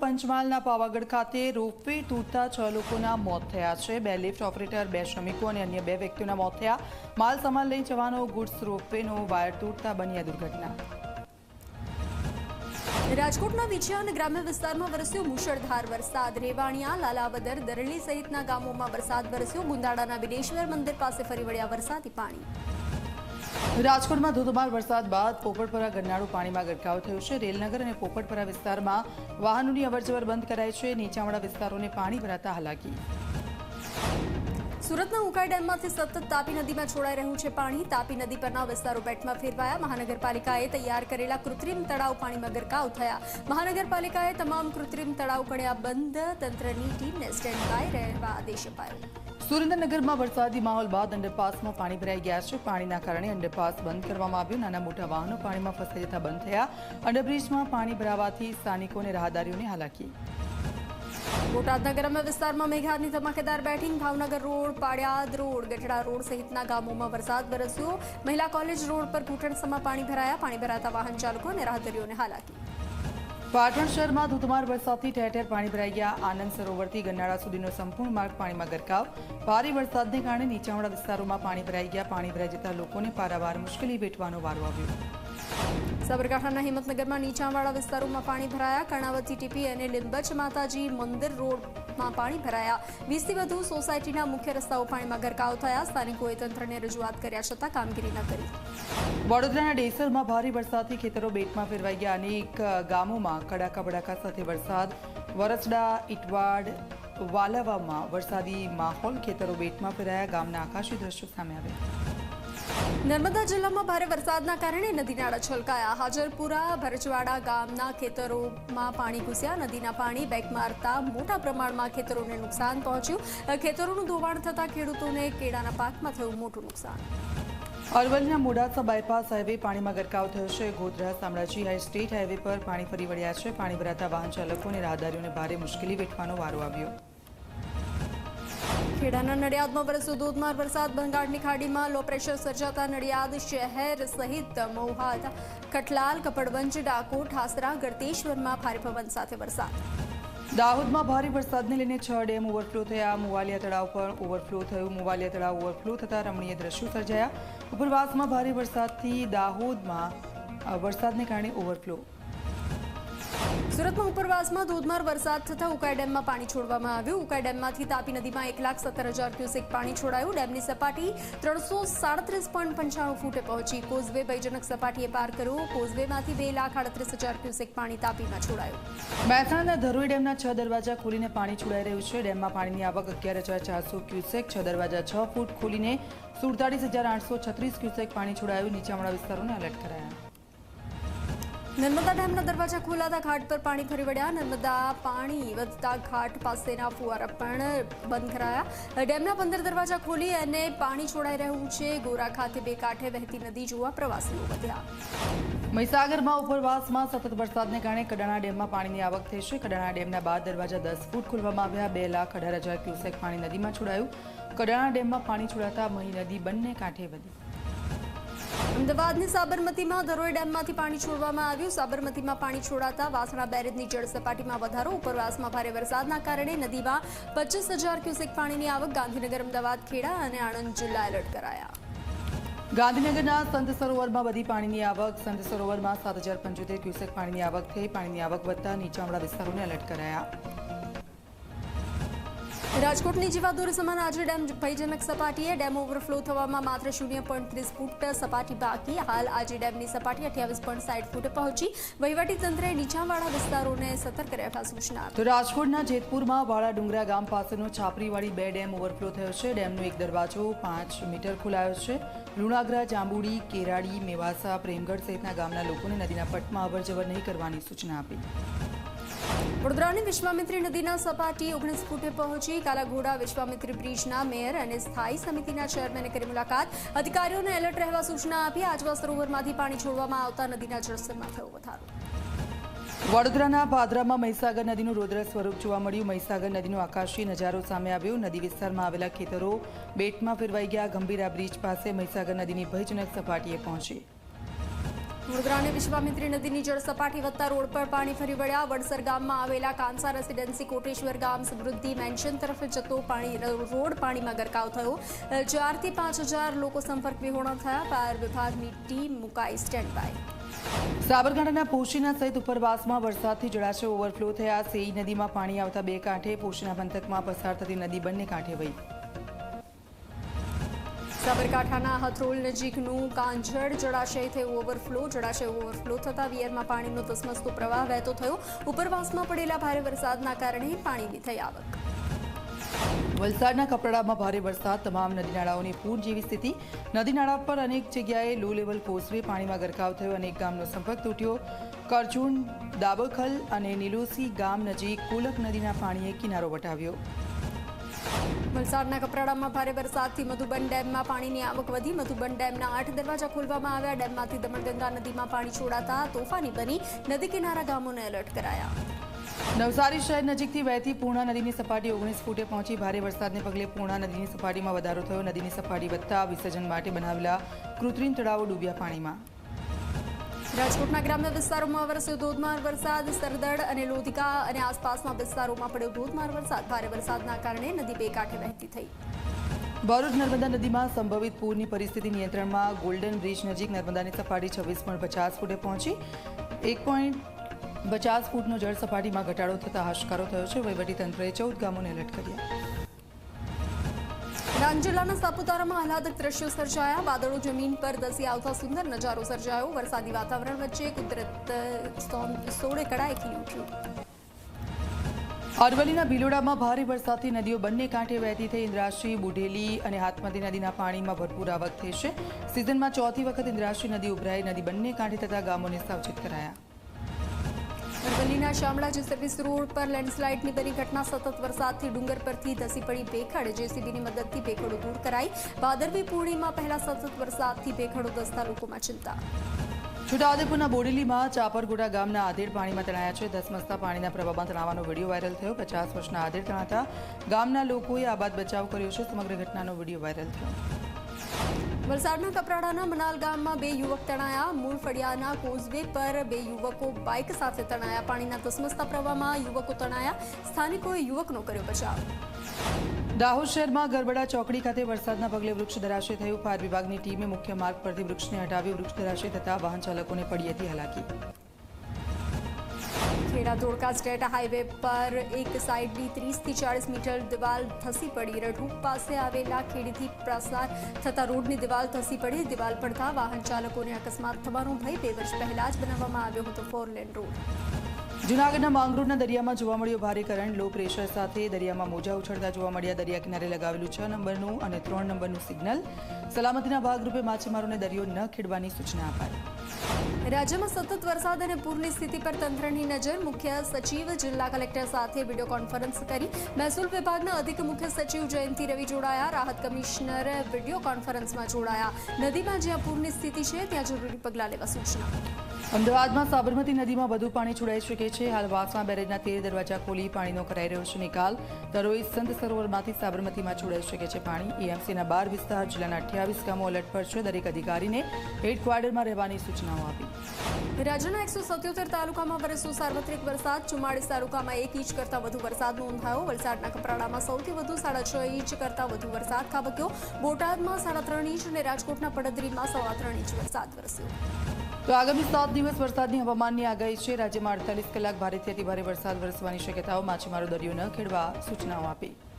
પંચમહાલના પાવાગઢ ખાતે રોપવે તૂટતા 6 લોકોના મોત થયા છે। 2 લિફ્ટ ઓપરેટર, 2 શ્રમિકો અને અન્ય 2 વ્યક્તિઓના મોત થયા। માલ સામાન લઈ જવાનો ગુડ્સ રોપવેનો વાયર તૂટતા બની આ દુર્ઘટના। રાજકોટના વિછિયા ગ્રામ્ય વિસ્તારમાં વરસ્યો મુશળધાર વરસાદ। રેવાણિયા, લાલાવદર, દરણી સહિતના ગામોમાં વરસાદ વરસ્યો। ગુંદાળાના વિદેશ્વર મંદિર પાસે ફરી વળ્યા વરસાદી પાણી। રાજકોટમાં ધોધમાર વરસાદ બાદ પોપટપરા ગરનાળું પાણીમાં ગરકાવ થયો છે। રેલનગર અને પોપટપરા વિસ્તારમાં વાહનોની અવરજવર બંધ કરાઈ છે। નીચાણવાળા વિસ્તારોને પાણી ભરાતા હાલાકી। સુરતના ઉકાઈ ડેમમાંથી સતત તાપી નદીમાં છોડાઈ રહ્યું છે પાણી। તાપી નદી પરના વિસ્તારો બેટમાં ફેરવાયા। મહાનગરપાલિકાએ તૈયાર કરેલા કૃત્રિમ તળાવ પાણીમાં ગરકાવ થયા। મહાનગરપાલિકાએ તમામ કૃત્રિમ તળાવ કર્યા બંધ। તંત્રની ટીમને સ્ટેન્ડ બાય રહેવા આદેશ અપાયો। સુરેન્દ્રનગરમાં વરસાદી માહોલ બાદ અંડરપાસમાં પાણી ભરાઈ ગયા છે। પાણીના કારણે અંડરપાસ બંધ કરવામાં આવ્યો। નાના મોટા વાહનો પાણીમાં ફસાઈ જતા બંધ થયા। અંડરબ્રિજમાં પાણી ભરાવાથી સ્થાનિકોને રાહદારીઓને હાલાકી। બોટાદના ગ્રામ્ય વિસ્તારમાં મેઘાની ધમાકેદાર batting. Bhavnagar road, પાડિયાદ road, Gadhada road સહિતના ગામોમાં વરસાદ વરસ્યો। મહિલા કોલેજ રોડ પર ઘૂંટણસમાં પાણી ભરાયા। પાણી ભરાતા વાહન ચાલકો અને રાહદારીઓને હાલાકી। પાટણ શહેરમાં ધોધમાર વરસાદથી ઠેર ઠેર પાણી ભરાઈ ગયા। આનંદ સરોવરથી ગરનાળા સુધીનો સંપૂર્ણ માર્ગ પાણીમાં ગરકાવ। ભારે વરસાદને કારણે નીચાણવાળા વિસ્તારોમાં પાણી ભરાઈ ગયા। પાણી ભરાઈ જતા લોકોને પારાવાર મુશ્કેલી વેઠવાનો વારો આવ્યો। સાબરકાંઠાના હિંમતનગરમાં નીચાણવાળા વિસ્તારોમાં પાણી ભરાયા। કર્ણાવતી ટીપી અને લીંબચ માતાજી મંદિર રોડમાં પાણી ભરાયા। 20થી વધુ સોસાયટીના મુખ્ય રસ્તાઓ પાણીમાં ગરકાવ થયા। સ્થાનિકોએ તંત્રને રજૂઆત કર્યા છતાં કામગીરી ન કરી। વડોદરાના ડેસરમાં ભારે વરસાદથી ખેતરો બેટમાં ફેરવાઈ ગયા। અનેક ગામોમાં કડાકા બડાકા સાથે વરસાદ। વરસડા, ઇટવાડ, વાલાવામાં વરસાદી માહોલ। ખેતરો બેટમાં ફેરાયા। ગામના આકાશી દ્રશ્યો સામે આવ્યા। નર્મદા જિલ્લામાં ભારે વરસાદના કારણે નદી નાળા છલકાયા। હાજરપુરા, ભરજવાડા ગામના ખેતરોમાં પાણી ઘૂસ્યા। નદીના પાણી બેક મારતા મોટા પ્રમાણમાં ખેતરોને નુકસાન પહોંચ્યું। ખેતરોનું ધોવાણ થતાં ખેડૂતોને કેળાના પાકમાં થયું મોટું નુકસાન। અરવલ્લીના મોડાસા બાયપાસ હાઈવે પાણીમાં ગરકાવ થયો છે। Godhra Shamlaji high state highway પર પાણી ફરી વળ્યા છે। પાણી ભરાતા વાહન ચાલકો અને રાહદારીઓને ભારે મુશ્કેલી વેઠવાનો વારો આવ્યો। ખેડાના નડિયાદમાં વરસ્યો ધોધમાર વરસાદ। બંગાળની ખાડીમાં લો પ્રેશર સર્જાતા નડિયાદ શહેર સહિત મહુવા, કઠલાલ, કપડવંજ, ડાકોર, ઠાસરા, ગળતેશ્વરમાં ભારે પવન સાથે વરસાદ। દાહોદમાં ભારે વરસાદને લઈને 6 ડેમ ઓવરફ્લો થયા। મુવાલિયા તળાવ પણ ઓવરફ્લો થયું। મુવાલિયા તળાવ ઓવરફ્લો થતાં રમણીય દ્રશ્યો સર્જાયા। ઉપરવાસમાં ભારે વરસાદથી દાહોદમાં વરસાદને કારણે ઓવરફ્લો। સુરતમાં ઉપરવાસમાં ધોધમાર વરસાદ થતાં ઉકાઈ ડેમમાં પાણી છોડવામાં આવ્યું। ઉકાઈ ડેમમાંથી તાપી નદીમાં 1,17,000 ક્યુસેક પાણી છોડાયું। ડેમની સપાટી 337.95 ફૂટે પહોંચી। કોઝવે ભયજનક સપાટીએ પાર કર્યો। કોઝવેમાંથી 2,38,000 ક્યુસેક પાણી તાપીમાં છોડાયું। મહેસાણાના ધરોઈ ડેમના 6 દરવાજા ખોલીને પાણી છોડાઈ રહ્યું છે। ડેમમાં પાણીની આવક 11,400 ક્યુસેક। 6 દરવાજા 6 ફૂટ ખોલીને 47,836 ક્યુસેક પાણી છોડાયું। નીચાણવાળા વિસ્તારોને એલર્ટ કરાયા। નર્મદા ડેમના દરવાજા ખોલાતા ઘાટ પર પાણી ફરી વળ્યા। નર્મદા પાણી વધતા ઘાટ પાસેના ફુવારા પણ બંધ કરાયા। ડેમના 15 દરવાજા ખોલી અને પાણી છોડાઈ રહ્યું છે। ગોરા ખાતે 2 કાંઠે વહેતી નદી જોવા પ્રવાસીઓ વધ્યા। મહીસાગરમાં ઉપરવાસમાં સતત વરસાદને કારણે કડાણા ડેમમાં પાણીની આવક થઈ છે। કડાણા ડેમના 12 દરવાજા 10 ફૂટ ખોલવામાં આવ્યા। 2,18,000 ક્યુસેક પાણી નદીમાં છોડાયું। કડાણા ડેમમાં પાણી છોડાતા મહી નદી બંને કાંઠે વધી। અમદાવાદની સાબરમતીમાં ધરોઈ ડેમમાંથી પાણી છોડવામાં આવ્યું। સાબરમતીમાં પાણી છોડાતા વાસણા બેરેજની જળ સપાટીમાં વધારો। ઉપરવાસમાં ભારે વરસાદના કારણે નદીમાં 25,000 ક્યુસેક પાણીની આવક। ગાંધીનગર, અમદાવાદ, ખેડા અને આણંદ જિલ્લા એલર્ટ કરાયા। ગાંધીનગરના સંત સરોવરમાં વધી પાણીની આવક। સંત સરોવરમાં 7,075 ક્યુસેક પાણીની આવક થઈ। પાણીની આવક વધતા નીચાણવાળા વિસ્તારોને એલર્ટ કરાયા। રાજકોટની જીવાદોરી સમાન આજે ડેમ ભયજનક સપાટીએ। ડેમ ઓવરફ્લો થવામાં માત્ર 0.30 ફૂટ સપાટી બાકી। હાલ આજે ડેમની સપાટી 28.60 ફૂટે પહોંચી। વહીવટી તંત્રે નીચાણવાળા વિસ્તારોને સતર્ક રહેવા સૂચના આપી। તો રાજકોટના જેતપુરમાં વાળા ડુંગરા ગામ પાસેનો છાપરીવાળી 2 ડેમ ઓવરફ્લો થયો છે। ડેમનો એક દરવાજો 5 મીટર ખોલાયો છે। લુણાગરા, જાંબુડી, કેરાડી, મેવાસા, પ્રેમગઢ સહિતના ગામના લોકોને નદીના પટમાં અવરજવર નહીં કરવાની સૂચના આપી। વડોદરાની વિશ્વામિત્રી નદીના સપાટી 19 ફૂટે પહોંચી। કાલાઘોડા વિશ્વામિત્રી બ્રિજના મેયર અને સ્થાયી સમિતિના ચેરમેને કરી મુલાકાત। અધિકારીઓને એલર્ટ રહેવા સૂચના આપી। આજવા સરોવરમાંથી પાણી છોડવામાં આવતા નદીના જળસ્તરમાં થયો વધારો। વડોદરાના પાદરામાં મહીસાગર નદીનું રૌદ્ર સ્વરૂપ જોવા મળ્યું। મહીસાગર નદીનો આકાશી નજારો સામે આવ્યો। નદી વિસ્તારમાં આવેલા ખેતરો બેટમાં ફેરવાઈ ગયા। ગંભીરા બ્રિજ પાસે મહીસાગર નદીની ભયજનક સપાટીએ પહોંચી। વડોદરાની વિશ્વામિત્રી નદીની જળ સપાટી વધતા રોડ પર પાણી ફરી વળ્યા. વડસર ગામમાં આવેલા કાંસા રેસીડેન્સી કોટેશ્વર ગામ સમૃદ્ધિ મેન્શન તરફ જતો રોડ પાણીમાં ગરકાવ થયો. 4 થી 5,000 લોકો સંપર્ક વિહોણા થયા. ફાયર વિભાગની ટીમ મુકાઈ સ્ટેન્ડ બાય. સાબરકાંઠાના પોશીના સહિત ઉપરવાસમાં વરસાદથી જળાશય ઓવરફ્લો થયા. સેઈ નદીમાં પાણી આવતા બે કાંઠે, પોશીના પંથકમાં પસાર થતી નદી બંને કાંઠે વહી. સાબરકાંઠાના હથરોલ નજીકનું કાંજળ જળાશય થયું ઓવરફ્લો. જળાશય ઓવરફ્લો થતા વિયરમાં પાણીનો ધસમસતો પ્રવાહ વહેતો થયો. ઉપરવાસમાં પડેલા ભારે વરસાદના કારણે પાણીની થઈ આવક. વલસાડના કપરાડામાં ભારે વરસાદ, તમામ નદી નાળાઓની પૂર જેવી સ્થિતિ. નદી નાળા પર અનેક જગ્યાએ લો લેવલ કોઝવે પાણીમાં ગરકાવ થયો. અનેક ગામનો સંપર્ક તૂટ્યો. કરજુણ, દાબખલ અને નીલોસી ગામ નજીક કુલક નદીના પાણીએ કિનારો વટાવ્યો. વલસાડના કપરાડામાં ભારે વરસાદથી મધુબન ડેમમાં પાણીની આવક વધી. મધુબન ડેમના 8 દરવાજા ખોલવામાં આવ્યા. ડેમમાંથી દમણગંગા નદીમાં પાણી છોડાતા તોફાની બની નદી કિનારા ગામોને એલર્ટ કરાયા. નવસારી શહેર નજીકથી વહેતી પૂર્ણા નદીની સપાટી 19 ફૂટે પહોંચી. ભારે વરસાદને પગલે પૂર્ણા નદીની સપાટીમાં વધારો થયો. નદીની સપાટી વધતા વિસર્જન માટે બનાવેલા કૃત્રિમ તળાવો ડૂબ્યા પાણીમાં. રાજકોટના ગ્રામ્ય વિસ્તારોમાં વરસ્યો ધોધમાર વરસાદ. સરદડ અને લોધિકા અને આસપાસના વિસ્તારોમાં પડ્યો ધોધમાર વરસાદ. ભારે વરસાદના કારણે નદી બે કાંઠે વહેતી થઈ. ભરૂચ નર્મદા નદીમાં સંભવિત પૂરની પરિસ્થિતિ નિયંત્રણમાં. ગોલ્ડન બ્રિજ નજીક નર્મદાની સપાટી 26.50 ફૂટે પહોંચી. 1.50 ફૂટનો જળ સપાટીમાં ઘટાડો થતાં હાશકારો થયો છે. વહીવટીતંત્રએ 14 ગામોને એલર્ટ કર્યા. ડાંગ જિલ્લાના સાપુતારામાં આહલાદક દ્રશ્યો સર્જાયા. વાદળો જમીન પર ધસી આવતા સુંદર નજારો સર્જાયો. વરસાદી વાતાવરણ વચ્ચે કુદરત સોળે કળાએ ખીલી ઉઠ્યું. અરવલ્લીના ભિલોડામાં ભારે વરસાદથી નદીઓ બંને કાંઠે વહેતી થઈ. ઇન્દ્રાશ્રી, બુઢેલી અને હાથમતી નદીના પાણીમાં ભરપૂર આવક થઈ છે. સિઝનમાં ચોથી વખત ઇન્દ્રાશ્રી નદી ઉભરાઈ. નદી બંને કાંઠે થતા ગામોને સાવચેત કરાયા. અરવલ્લીના શામળાજી સર્વિસ રોડ પર લેન્ડસ્લાઇડની બની ઘટના. સતત વરસાદથી ડુંગર પરથી ધસી પડી ભેખડ. જેસીબીની મદદથી ભેખડો દૂર કરાઈ. ભાદરવી પૂર્ણિમા પહેલા સતત વરસાદથી ભેખડો ધસતા લોકોમાં ચિંતા. છોટાઉદેપુરના બોડેલીમાં ચાપરગોડા ગામના આધેડ પાણીમાં તણાયા છે. ધસમસતા પાણીના પ્રવાહમાં તણાવાનો વિડીયો વાયરલ થયો. 50 વર્ષના આધેડ તણાતા ગામના લોકોએ આબાદ બચાવ કર્યો છે. સમગ્ર ઘટનાનો વિડીયો વાયરલ થયો. વલસાડના કપરાડાના મનાલ ગામમાં 2 યુવક તણાયા. મૂળ ફળિયાના કોઝવે પર 2 યુવકો બાઇક સાથે તણાયા. પાણીના ધસમસતા પ્રવાહમાં યુવકો તણાયા. સ્થાનિકોએ યુવકનો કર્યો બચાવ. દાહોદ શહેરમાં ગરબડા ચોકડી ખાતે વરસાદના પગલે વૃક્ષ ધરાશય થયું. ફાયર વિભાગની ટીમે મુખ્ય માર્ગ પરથી વૃક્ષને હટાવ્યું. વૃક્ષ ધરાશય થતાં વાહન ચાલકોને પડી હતી હાલાકી. ખેડા ધોળકા સ્ટેટ હાઈવે પર એક સાઈડની 30 થી 40 મીટર દિવાલ ધસી પડી. રઢુક પાસે આવેલા ખેડીથી પ્રસાર થતા રોડની દિવાલ ધસી પડી. દિવાલ પડતા વાહન ચાલકોને અકસ્માત થવાનો ભય. 2 વર્ષ પહેલા જ બનાવવામાં આવ્યો હતો 4 લેન રોડ. જૂનાગઢના માંગરોળના દરિયામાં જોવા મળ્યો ભારે કરંટ. લો પ્રેશર સાથે દરિયામાં મોજા ઉછળતા જોવા મળ્યા. દરિયા કિનારે લગાવેલું 6 નંબરનું અને 3 નંબરનું સિગ્નલ. સલામતીના ભાગરૂપે માછીમારોને દરિયો ન ખેડવાની સૂચના અપાઈ. રાજ્યમાં સતત વરસાદ અને પૂરની સ્થિતિ પર તંત્રની નજર. મુખ્ય સચિવ જિલ્લા કલેક્ટર સાથે વિડીયો કોન્ફરન્સ કરી. મહેસૂલ વિભાગના અધિક મુખ્ય સચિવ જયંતિ રવિ જોડાયા. રાહત કમિશનર વિડીયો કોન્ફરન્સમાં જોડાયા. નદીમાં જ્યાં પૂરની સ્થિતિ છે ત્યાં જરૂરી પગલાં લેવા સૂચના. અમદાવાદમાં સાબરમતી નદીમાં વધુ પાણી છોડાઈ શકે છે. હાલ વાસણા બેરેજના 13 દરવાજા ખોલી પાણીનો કરાઈ રહ્યો છે નિકાલ. દરરોજ સંત સરોવરમાંથી સાબરમતીમાં છોડાઈ શકે છે પાણી. એએમસીના 12 વિસ્તાર, જિલ્લાના 28 ગામો એલર્ટ પર છે. દરેક અધિકારીને હેડક્વાર્ટરમાં રહેવાની સૂચનાઓ આપી. રાજ્યના 177 તાલુકામાં વરસ્યો સાર્વત્રિક વરસાદ. 44 તાલુકામાં 1 ઇંચ કરતાં વધુ વરસાદ નોંધાયો. વલસાડના કપરાડામાં સૌથી વધુ 6.5 ઇંચ કરતાં વધુ વરસાદ ખાબક્યો. બોટાદમાં 3.5 ઇંચ અને રાજકોટના પડદરીમાં 3.25 ઇંચ વરસાદ વરસ્યો. તો આગામી 7 દિવસ વરસાદની હવામાનની આગાહી છે. રાજ્યમાં 48 કલાક ભારેથી અતિભારે વરસાદ વરસવાની શક્યતાઓ. માછીમારો દરિયો ન ખેડવા સૂચનાઓ આપી.